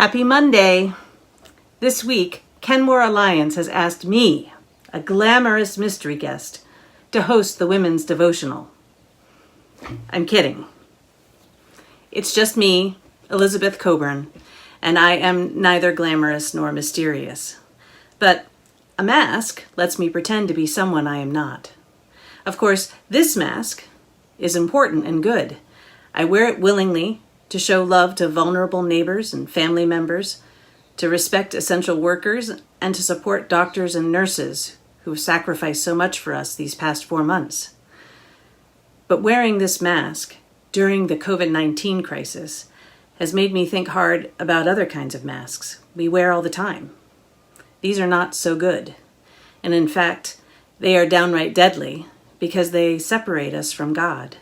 Happy Monday! This week, Kenmore Alliance has asked me, a glamorous mystery guest, to host the Women's Devotional. I'm kidding. It's just me, Elizabeth Coburn, and I am neither glamorous nor mysterious. But a mask lets me pretend to be someone I am not. Of course, this mask is important and good. I wear it willingly to show love to vulnerable neighbors and family members, to respect essential workers, and to support doctors and nurses who have sacrificed so much for us these past 4 months. But wearing this mask during the COVID-19 crisis has made me think hard about other kinds of masks we wear all the time. These are not so good, and in fact, they are downright deadly because they separate us from God.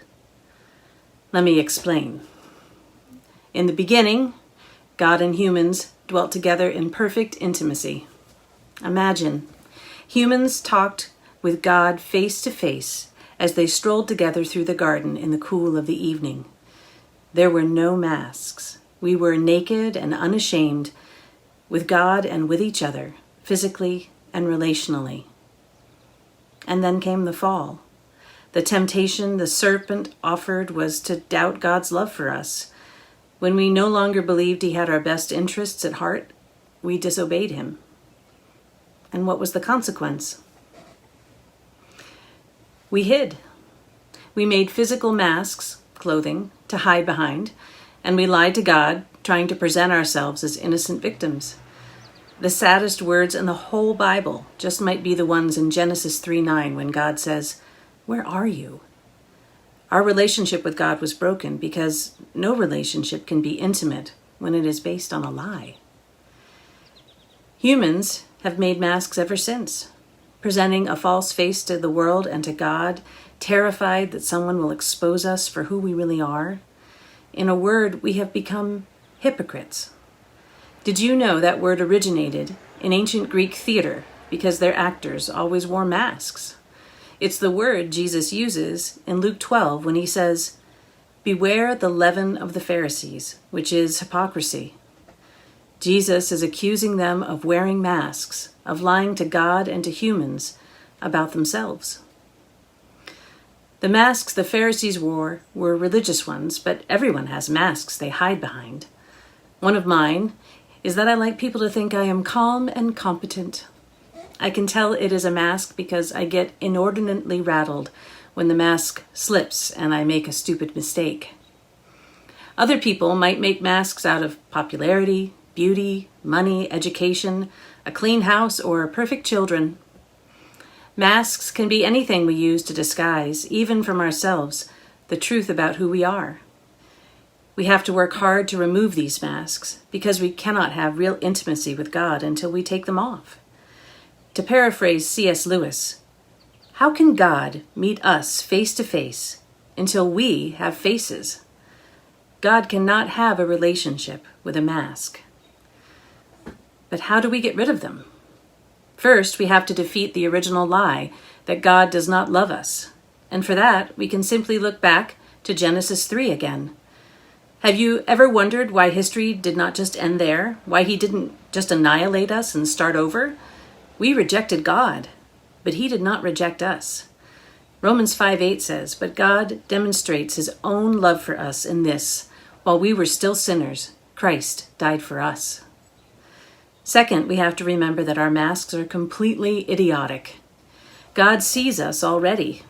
Let me explain. In the beginning, God and humans dwelt together in perfect intimacy. Imagine, humans talked with God face to face as they strolled together through the garden in the cool of the evening. There were no masks. We were naked and unashamed with God and with each other, physically and relationally. And then came the fall. The temptation the serpent offered was to doubt God's love for us. When we no longer believed he had our best interests at heart, we disobeyed him. And what was the consequence? We hid. We made physical masks, clothing, to hide behind, and we lied to God, trying to present ourselves as innocent victims. The saddest words in the whole Bible just might be the ones in Genesis 3:9 when God says, "Where are you?" Our relationship with God was broken because no relationship can be intimate when it is based on a lie. Humans have made masks ever since, presenting a false face to the world and to God, terrified that someone will expose us for who we really are. In a word, we have become hypocrites. Did you know that word originated in ancient Greek theater because their actors always wore masks? It's the word Jesus uses in Luke 12 when he says, "Beware the leaven of the Pharisees," which is hypocrisy. Jesus is accusing them of wearing masks, of lying to God and to humans about themselves. The masks the Pharisees wore were religious ones, but everyone has masks they hide behind. One of mine is that I like people to think I am calm and competent. I can tell it is a mask because I get inordinately rattled when the mask slips and I make a stupid mistake. Other people might make masks out of popularity, beauty, money, education, a clean house, or perfect children. Masks can be anything we use to disguise, even from ourselves, the truth about who we are. We have to work hard to remove these masks because we cannot have real intimacy with God until we take them off. To paraphrase C.S. Lewis, how can God meet us face to face until we have faces? God cannot have a relationship with a mask. But how do we get rid of them? First, we have to defeat the original lie that God does not love us. And for that, we can simply look back to Genesis 3 again. Have you ever wondered why history did not just end there? Why he didn't just annihilate us and start over? We rejected God, but he did not reject us. Romans 5:8 says, "But God demonstrates his own love for us in this, while we were still sinners, Christ died for us." Second, we have to remember that our masks are completely idiotic. God sees us already.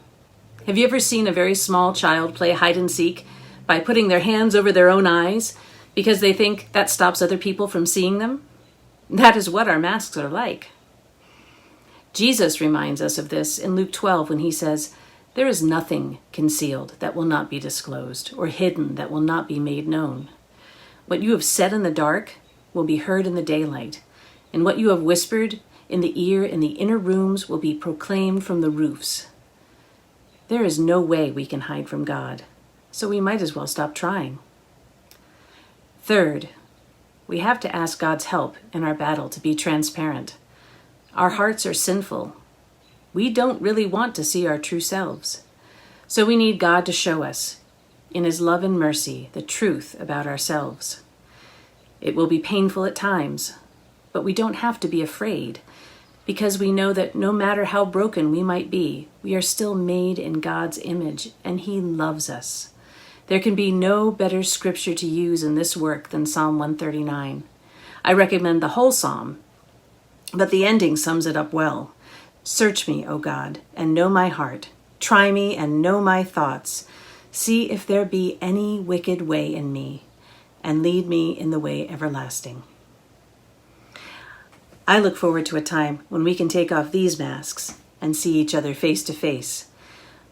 Have you ever seen a very small child play hide and seek by putting their hands over their own eyes because they think that stops other people from seeing them? That is what our masks are like. Jesus reminds us of this in Luke 12 when he says, "There is nothing concealed that will not be disclosed, or hidden that will not be made known. What you have said in the dark will be heard in the daylight, and what you have whispered in the ear in the inner rooms will be proclaimed from the roofs." There is no way we can hide from God, so we might as well stop trying. Third, we have to ask God's help in our battle to be transparent. Our hearts are sinful. We don't really want to see our true selves. So we need God to show us, in his love and mercy, the truth about ourselves. It will be painful at times, but we don't have to be afraid, because we know that no matter how broken we might be, we are still made in God's image, and He loves us. There can be no better scripture to use in this work than Psalm 139. I recommend the whole psalm, but the ending sums it up well. Search me, O God, and know my heart. Try me and know my thoughts. See if there be any wicked way in me, and lead me in the way everlasting. I look forward to a time when we can take off these masks and see each other face to face.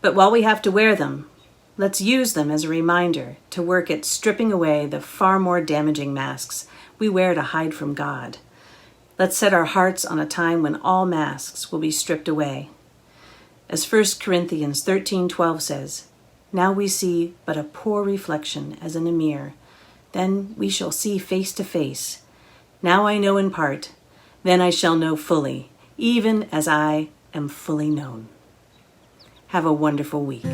But while we have to wear them, let's use them as a reminder to work at stripping away the far more damaging masks we wear to hide from God. Let's set our hearts on a time when all masks will be stripped away. As 1 Corinthians 13:12 says, "Now we see but a poor reflection as in a mirror. Then we shall see face to face. Now I know in part, then I shall know fully, even as I am fully known." Have a wonderful week.